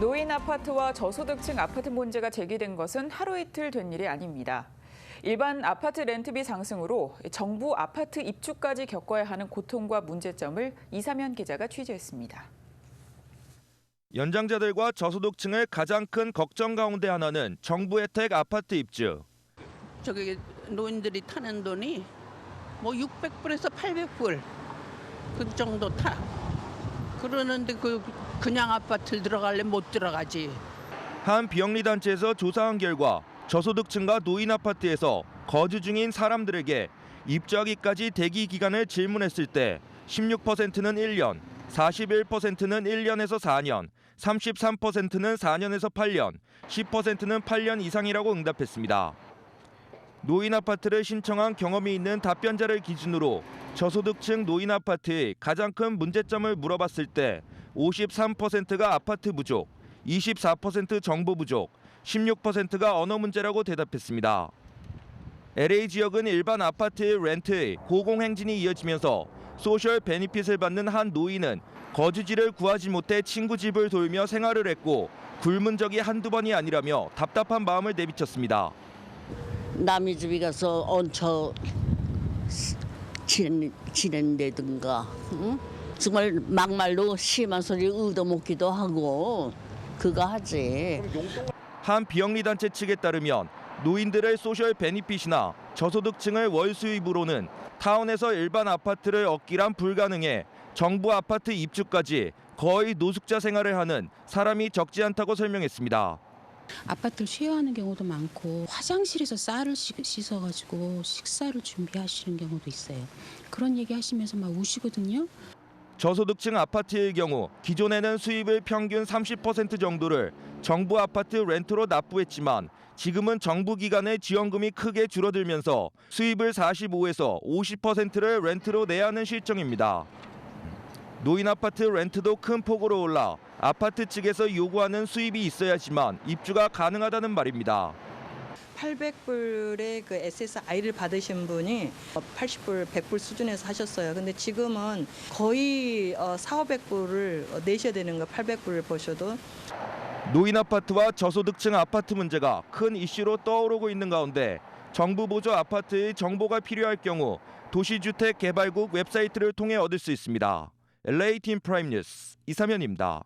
노인 아파트와 저소득층 아파트 문제가 제기된 것은 하루 이틀 된 일이 아닙니다. 일반 아파트 렌트비 상승으로 정부 아파트 입주까지 겪어야 하는 고통과 문제점을 이사면 기자가 취재했습니다. 연장자들과 저소득층의 가장 큰 걱정 가운데 하나는 정부 혜택 아파트 입주. 저기 노인들이 타는 돈이 뭐 600불에서 800불 그 정도 타. 그러는데 그냥 아파트 들어갈래 못 들어가지. 한 비영리 단체에서 조사한 결과 저소득층과 노인 아파트에서 거주 중인 사람들에게 입주하기까지 대기 기간을 질문했을 때 16%는 1년, 41%는 1년에서 4년, 33%는 4년에서 8년, 10%는 8년 이상이라고 응답했습니다. 노인 아파트를 신청한 경험이 있는 답변자를 기준으로 저소득층 노인 아파트의 가장 큰 문제점을 물어봤을 때 53%가 아파트 부족, 24% 정보 부족, 16%가 언어 문제라고 대답했습니다. LA 지역은 일반 아파트의 렌트의 고공행진이 이어지면서 소셜 베니핏을 받는 한 노인은 거주지를 구하지 못해 친구 집을 돌며 생활을 했고 굶은 적이 한두 번이 아니라며 답답한 마음을 내비쳤습니다. 남의 집에 가서 얹혀 지낸다든가 응? 정말 막말로 심한 소리 얻어먹기도 하고 그거 하지. 한 비영리 단체 측에 따르면 노인들의 소셜 베니핏이나 저소득층의 월 수입으로는 타운에서 일반 아파트를 얻기란 불가능해 정부 아파트 입주까지 거의 노숙자 생활을 하는 사람이 적지 않다고 설명했습니다. 아파트를 쉐어하는 경우도 많고 화장실에서 쌀을 씻어가지고 식사를 준비하시는 경우도 있어요. 그런 얘기 하시면서 막 우시거든요. 저소득층 아파트의 경우 기존에는 수입의 평균 30% 정도를 정부 아파트 렌트로 납부했지만 지금은 정부 기관의 지원금이 크게 줄어들면서 수입을 45에서 50%를 렌트로 내야 하는 실정입니다. 노인 아파트 렌트도 큰 폭으로 올라 아파트 측에서 요구하는 수입이 있어야지만 입주가 가능하다는 말입니다. 800불의 그 SSI를 받으신 분이 80불, 100불 수준에서 하셨어요. 근데 지금은 거의 400~500불을 내셔야 되는 거 800불을 버셔도. 노인 아파트와 저소득층 아파트 문제가 큰 이슈로 떠오르고 있는 가운데 정부 보조 아파트의 정보가 필요할 경우 도시주택개발국 웹사이트를 통해 얻을 수 있습니다. LA 팀 프라임 뉴스 이사면입니다.